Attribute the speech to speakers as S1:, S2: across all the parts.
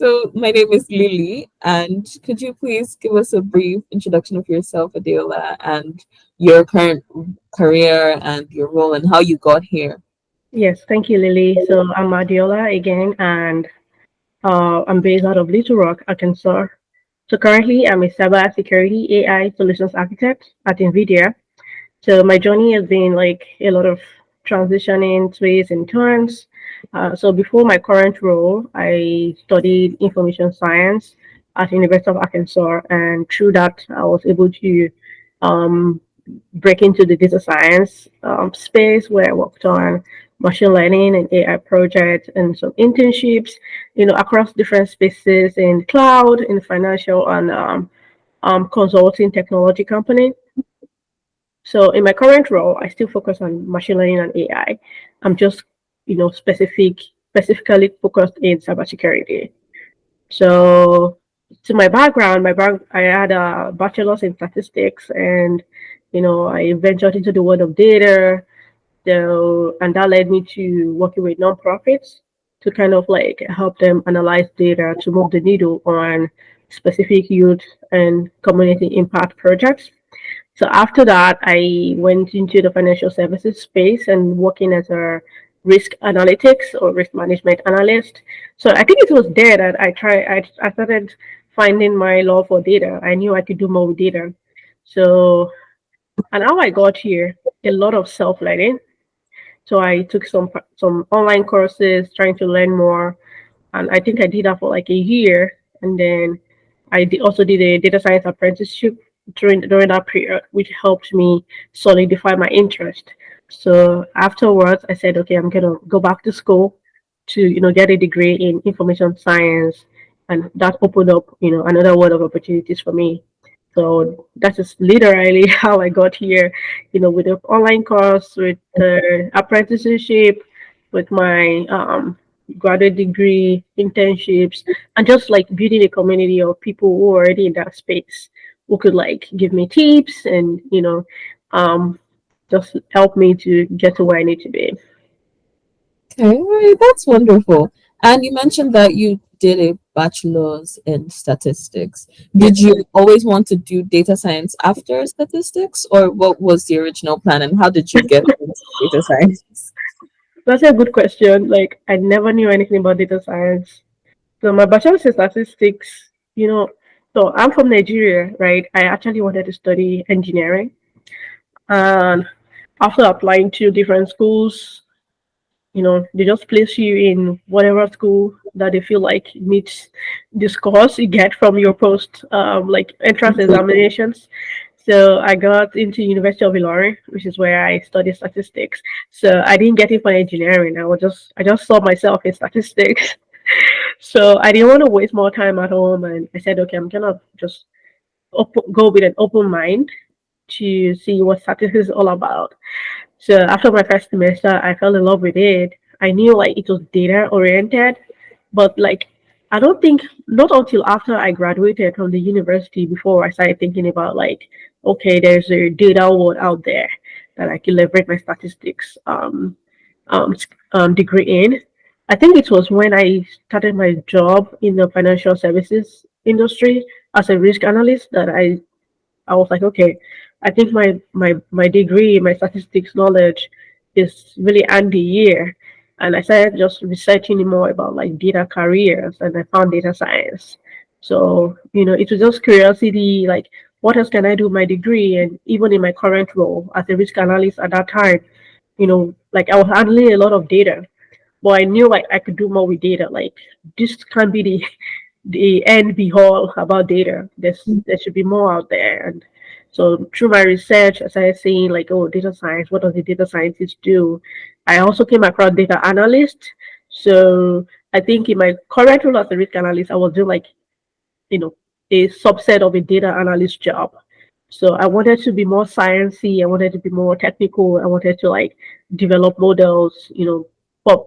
S1: So my name is Lily, and could you please give us a brief introduction of yourself, Adeola, and your current career and your role and how you got here?
S2: Yes, thank you, Lily. So I'm Adeola again, and I'm based out of Little Rock, Arkansas. So currently, I'm a Cybersecurity AI Solutions Architect at NVIDIA. So my journey has been like a lot of transitioning twists and turns. So before my current role, I studied information science at University of Arkansas, and through that, I was able to um, break into the data science space where I worked on machine learning and AI projects and some internships, across different spaces in cloud, in financial and consulting technology company. So in my current role, I still focus on machine learning and AI. I'm just, specifically focused in cybersecurity. So to I had a bachelor's in statistics, and I ventured into the world of data. So and that led me to working with nonprofits to kind of like help them analyze data to move the needle on specific youth and community impact projects. So after that, I went into the financial services space and working as a risk analytics or risk management analyst. So I think it was there that I started finding my love for data. I knew I could do more with data. So and how I got here, a lot of self learning. So I took some online courses, trying to learn more, and I think I did that for like a year, and then also did a data science apprenticeship during that period, which helped me solidify my interest. So afterwards, I said, okay, I'm gonna go back to school to get a degree in information science, and that opened up another world of opportunities for me. So that is literally how I got here, with the online course, with the apprenticeship, with my graduate degree, internships, and just like building a community of people who are already in that space who could like give me tips and um, just help me to get to where I need to be.
S1: Okay, all right, that's wonderful. And you mentioned that you did a bachelor's in statistics. Did
S2: Yes,
S1: you always want to do data science after statistics, or what was the original plan, and how did you get into data science?
S2: that's a good question. Like I never knew anything about data science. So my bachelor's in statistics, so I'm from Nigeria, right? I actually wanted to study engineering, and after applying to different schools, they just place you in whatever school that they feel like meets the scores you get from your post like entrance examinations. So I got into University of Ilorin, which is where I studied statistics. So I didn't get it for engineering. I just saw myself in statistics. So I didn't want to waste more time at home, and I said, okay, I'm gonna just go with an open mind to see what statistics is all about. So after my first semester, I fell in love with it. I knew like it was data oriented, but like I don't think not until after I graduated from the university before I started thinking about like, okay, there's a data world out there that I can leverage my statistics degree in. I think it was when I started my job in the financial services industry as a risk analyst that I was like, okay, I think my degree, my statistics knowledge is really handy here. And I started just researching more about like data careers, and I found data science. So, it was just curiosity, like what else can I do with my degree? And even in my current role as a risk analyst at that time, like I was handling a lot of data, but I knew like I could do more with data. Like this can't be the end be all about data. There should be more out there. And so through my research, as I started seeing like, oh, data science, what does the data scientist do? I also came across data analyst. So I think in my current role as a risk analyst, I was doing like, you know, a subset of a data analyst job. So I wanted to be more sciencey. I wanted to be more technical. I wanted to like develop models,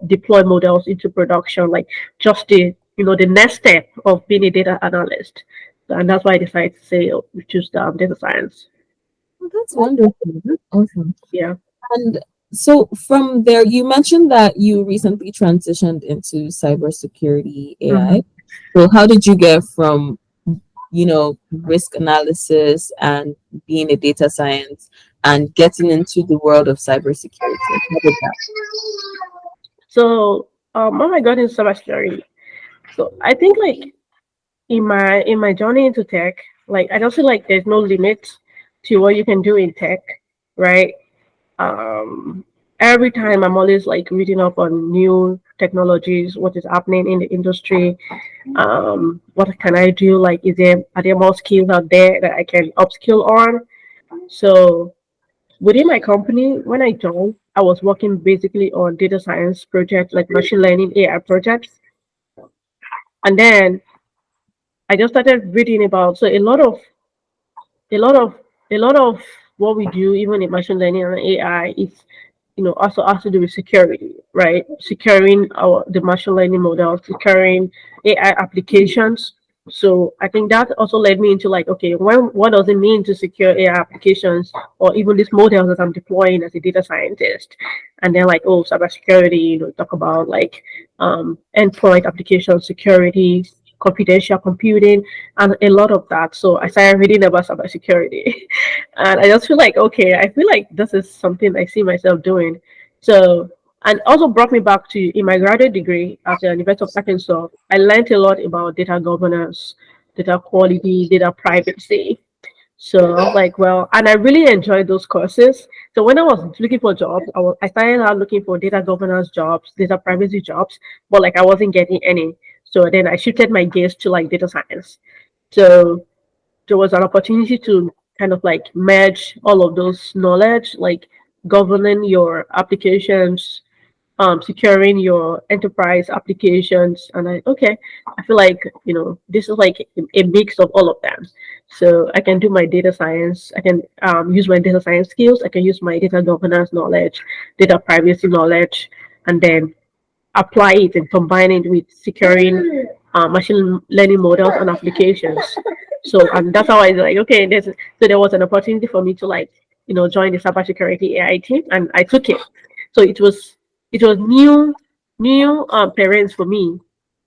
S2: deploy models into production, like just the next step of being a data analyst. And that's why I decided to say choose data science.
S1: Oh, that's wonderful. That's awesome.
S2: Yeah.
S1: And so from there, you mentioned that you recently transitioned into cybersecurity
S2: Hmm.
S1: AI. So how did you get from, risk analysis and being a data science and getting into the world of cybersecurity? How did that?
S2: So when I got into cybersecurity, so I think like in my journey into tech, like I don't feel like there's no limit to what you can do in tech, right? Um, every time I'm always like reading up on new technologies, what is happening in the industry, what can I do? Like, are there more skills out there that I can upskill on? So within my company, when I joined, I was working basically on data science projects, like machine learning AI projects, and then I just started reading about so a lot of a lot of what we do, even in machine learning and AI, is also has to do with security, right? Securing the machine learning models, securing AI applications. So I think that also led me into like, okay, what does it mean to secure AI applications or even these models that I'm deploying as a data scientist? And then like, oh, cybersecurity, talk about like endpoint application security, confidential computing, and a lot of that. So I started reading about cybersecurity, and I just feel like, okay, I feel like this is something I see myself doing. So, and also brought me back to in my graduate degree at the University of Arkansas. I learned a lot about data governance, data quality, data privacy. So I was like, well, and I really enjoyed those courses. So when I was looking for jobs, I started out looking for data governance jobs, data privacy jobs, but like I wasn't getting any. So then I shifted my gaze to like data science. So there was an opportunity to kind of like merge all of those knowledge, like governing your applications, securing your enterprise applications. And I feel like, this is like a mix of all of them. So I can do my data science, I can use my data science skills, I can use my data governance knowledge, data privacy knowledge, and then apply it and combine it with securing machine learning models and applications. So and that's how I like so there was an opportunity for me to like join the cybersecurity AI team, and I took it. So it was new parents for me,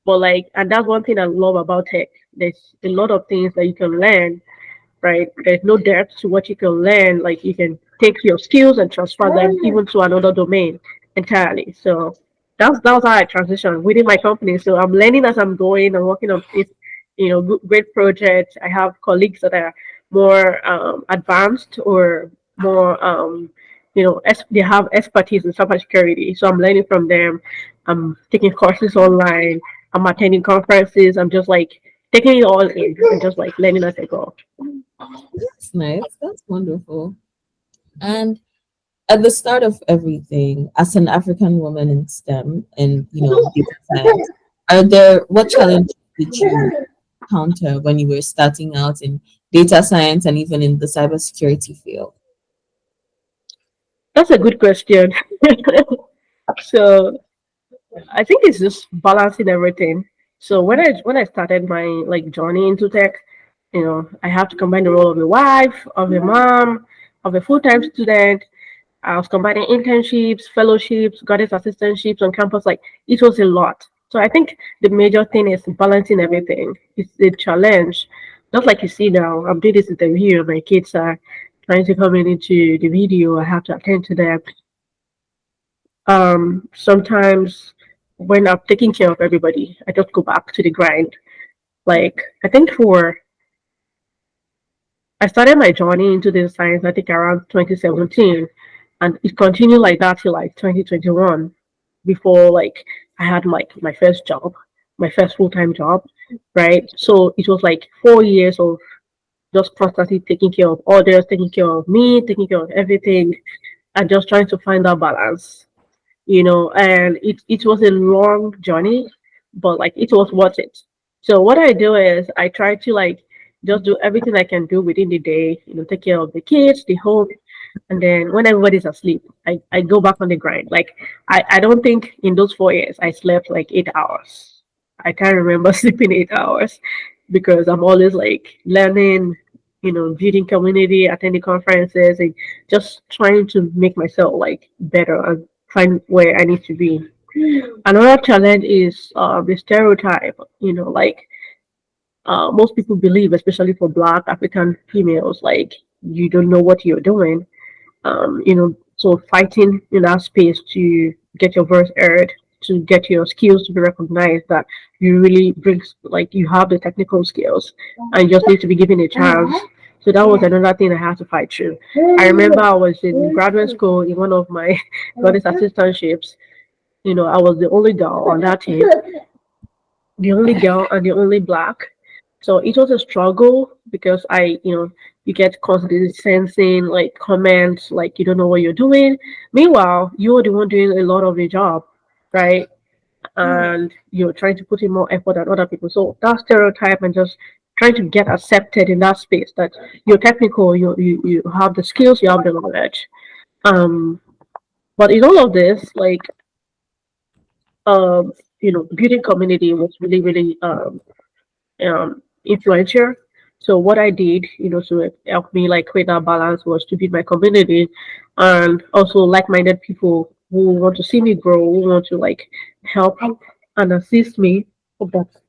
S2: but like, and that's one thing I love about tech. There's a lot of things that you can learn, right? There's no depth to what you can learn. Like you can take your skills and transfer them even to another domain entirely. So that's how I transition within my company. So I'm learning as I'm going. I'm working on this, great projects. I have colleagues that are more advanced or more, they have expertise in cybersecurity. So I'm learning from them. I'm taking courses online. I'm attending conferences. I'm just like taking it all in and just like learning as I go.
S1: That's nice. That's wonderful. And at the start of everything, as an African woman in STEM and data science, are there what challenges did you encounter when you were starting out in data science and even in the cybersecurity field?
S2: That's a good question. So I think it's just balancing everything. So when I started my like journey into tech, I have to combine the role of a wife, of a mom, of a full-time student. I was combining internships, fellowships, graduate assistantships on campus. Like it was a lot. So I think the major thing is balancing everything. It's a challenge. Just like you see now, I'm doing this interview. My kids are trying to come in into the video. I have to attend to them. Sometimes when I'm taking care of everybody, I just go back to the grind. Like I think I started my journey into the science I think around 2017, and it continued like that till like 2021 before like I had like my first job, my first full-time job, right? So it was like 4 years of just constantly taking care of others, taking care of me, taking care of everything, and just trying to find that balance. And it was a long journey, but like it was worth it. So what I do is I try to like just do everything I can do within the day, take care of the kids, the home, and then when everybody's asleep, I go back on the grind. Like I don't think in those 4 years I slept like 8 hours. I can't remember sleeping 8 hours because I'm always like learning, building community, attending conferences, and just trying to make myself like better and find where I need to be. Another challenge is the stereotype. Like most people believe, especially for Black African females, like you don't know what you're doing. So fighting in that space to get your voice heard, to get your skills to be recognized, that you really brings, like, you have the technical skills and you just need to be given a chance. So that was another thing I had to fight through. I remember I was in graduate school in one of my graduate assistantships. I was the only girl on that team, the only girl and the only Black. So it was a struggle because you get constantly sensing like comments like you don't know what you're doing. Meanwhile, you're the one doing a lot of the job, right? And you're trying to put in more effort than other people. So that stereotype and just trying to get accepted in that space that you're technical, you have the skills, you have the knowledge. Um, but in all of this, like building community was really, really influential. So what I did, to help me like create that balance was to build my community and also like-minded people who want to see me grow, who want to like help and assist me, hope that-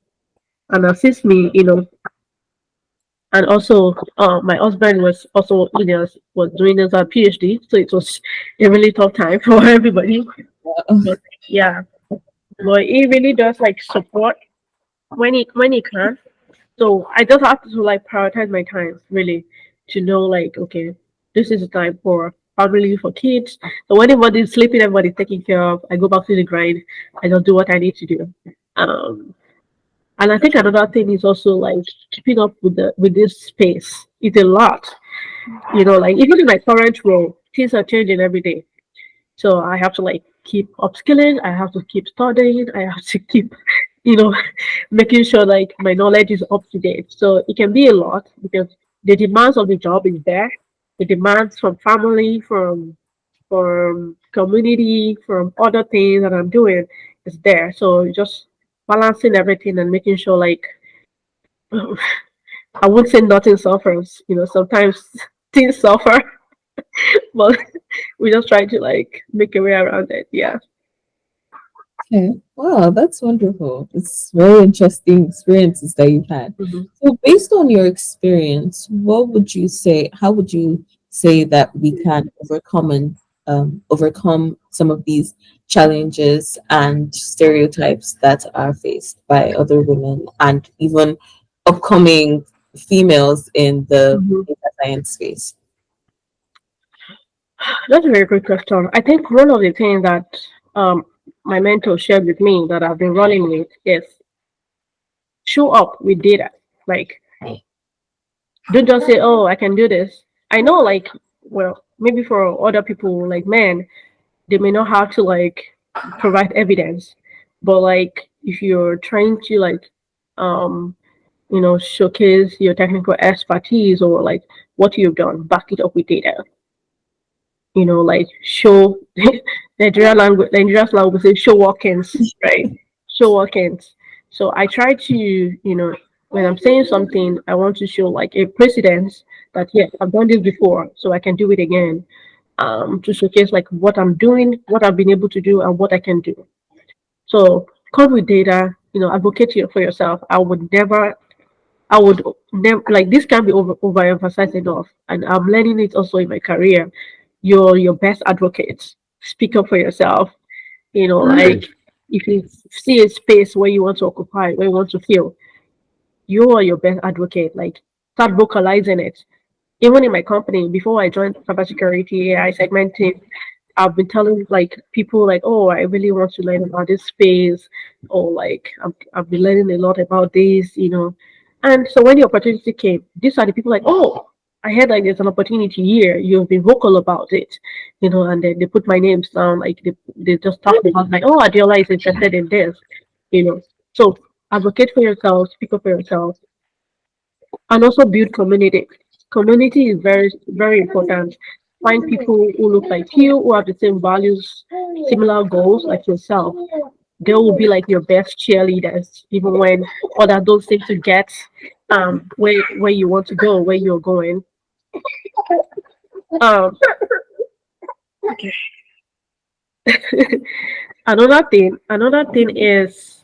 S2: and assist me, and also my husband was also was doing his PhD, so it was a really tough time for everybody. But yeah, but he really does like support when he can. So I just have to like prioritize my time really to know like, okay, this is the time for family, for kids. So when everybody's sleeping, everybody's taken care of, I go back to the grind. I just do what I need to do. Um and I think another thing is also like keeping up with this space. It's a lot. Like even in my current role, things are changing every day. So I have to like keep upskilling, I have to keep studying, I have to keep, you know, making sure like my knowledge is up to date. So it can be a lot because the demands of the job is there. The demands from family, from community, from other things that I'm doing is there. So just balancing everything and making sure like I would say nothing suffers. Sometimes things suffer, but we just try to like make a way around it. Yeah.
S1: Okay. Wow, that's wonderful. It's very interesting experiences that you've had.
S2: Mhm.
S1: So based on your experience, what would you say, how would you say that we can overcome some of these challenges and stereotypes that are faced by other women and even upcoming females in the
S2: Mhm.
S1: data science space?
S2: That's a very good question. I think one of the things that um, my mentor shared with me that I've been running with is show up with data. Like, don't just say, "Oh, I can do this." I know, like, well, maybe for other people, like men, they may not have to like provide evidence, but like if you're trying to like, um, showcase your technical expertise or like what you've done, back it up with data. Like show Nigerian language say show workings, right? Show workings. So I try to, when I'm saying something, I want to show like a precedence that yes, I've done this before, so I can do it again. To showcase like what I'm doing, what I've been able to do, and what I can do. So come with data, advocate for yourself. I would never like this can't be overemphasized enough, and I'm learning it also in my career. You're your best advocate. Speak up for yourself. Like if you see a space where you want to occupy, where you want to feel, you are your best advocate. Like start vocalizing it. Even in my company, before I joined cybersecurity AI segment team, I've been telling like people like, oh, I really want to learn about this space, or like I've been learning a lot about this. And so when the opportunity came, these are the people like, oh, I heard like there's an opportunity here. You've been vocal about it, and then they put my names down, like they just talk about like, oh, Adeola is interested in this. So advocate for yourself, speak up for yourself, and also build community. Community is very, very important. Find people who look like you, who have the same values, similar goals like yourself. They will be like your best cheerleaders, even when others don't seem to get where you want to go, where you're going. Um, Another thing is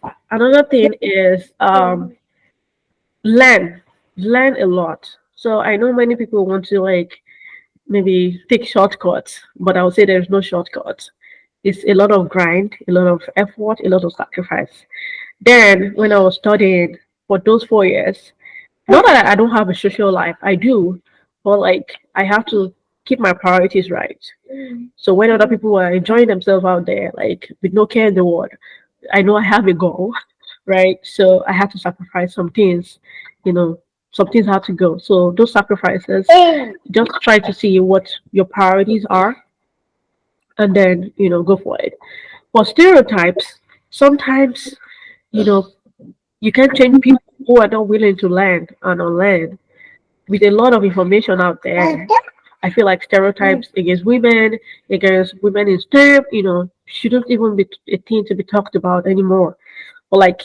S2: learn learn a lot. So I know many people want to like maybe take shortcuts, but I would say there's no shortcuts. It's a lot of grind, a lot of effort, a lot of sacrifice. Then when I was studying for those 4 years, not that I don't have a social life, I do, but like I have to keep my priorities right. So when other people are enjoying themselves out there, like with no care in the world, I know I have a goal, right? So I have to sacrifice some things, you know, some things have to go. So those sacrifices, just try to see what your priorities are and then, go for it. For stereotypes, sometimes, you know, you can change people who are not willing to learn and unlearn. With a lot of information out there, I feel like stereotypes against women in STEM, shouldn't even be a thing to be talked about anymore. But like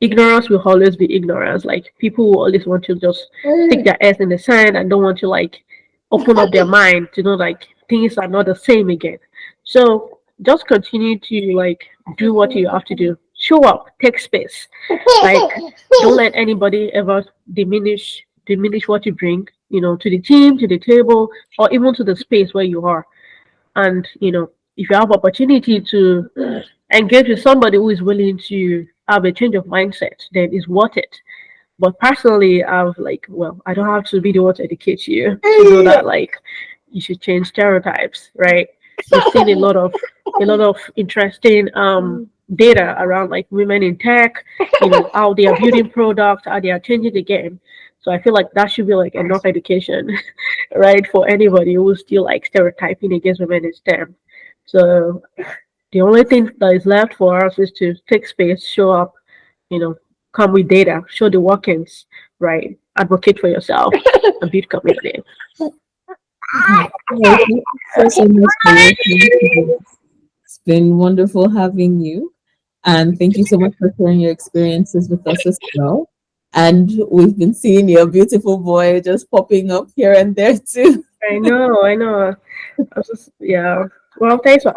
S2: ignorance will always be ignorance. Like people will always want to just stick their ass in the sand and don't want to like open up their mind to know like things are not the same again. So just continue to like do what you have to do. Show up, take space. Like don't let anybody ever diminish what you bring, to the team, to the table, or even to the space where you are. And if you have opportunity to engage with somebody who is willing to have a change of mindset, then it's worth it. But personally, I've like, well, I don't have to be the one to educate you to know that like you should change stereotypes, right? We've seen a lot of interesting data around like women in tech, how they are building products, how they are changing the game. So I feel like that should be like enough education, right, for anybody who's still like stereotyping against women in STEM. So the only thing that is left for us is to take space, show up, you know, come with data, show the workings, right? Advocate for yourself and build community.
S1: Mhm. Well, thank you so much for your time today. It's been wonderful having you. And thank you so much for sharing your experiences with us as well. And we've been seeing your beautiful boy just popping up here and there too.
S2: I know. I was just, yeah. Well, thanks for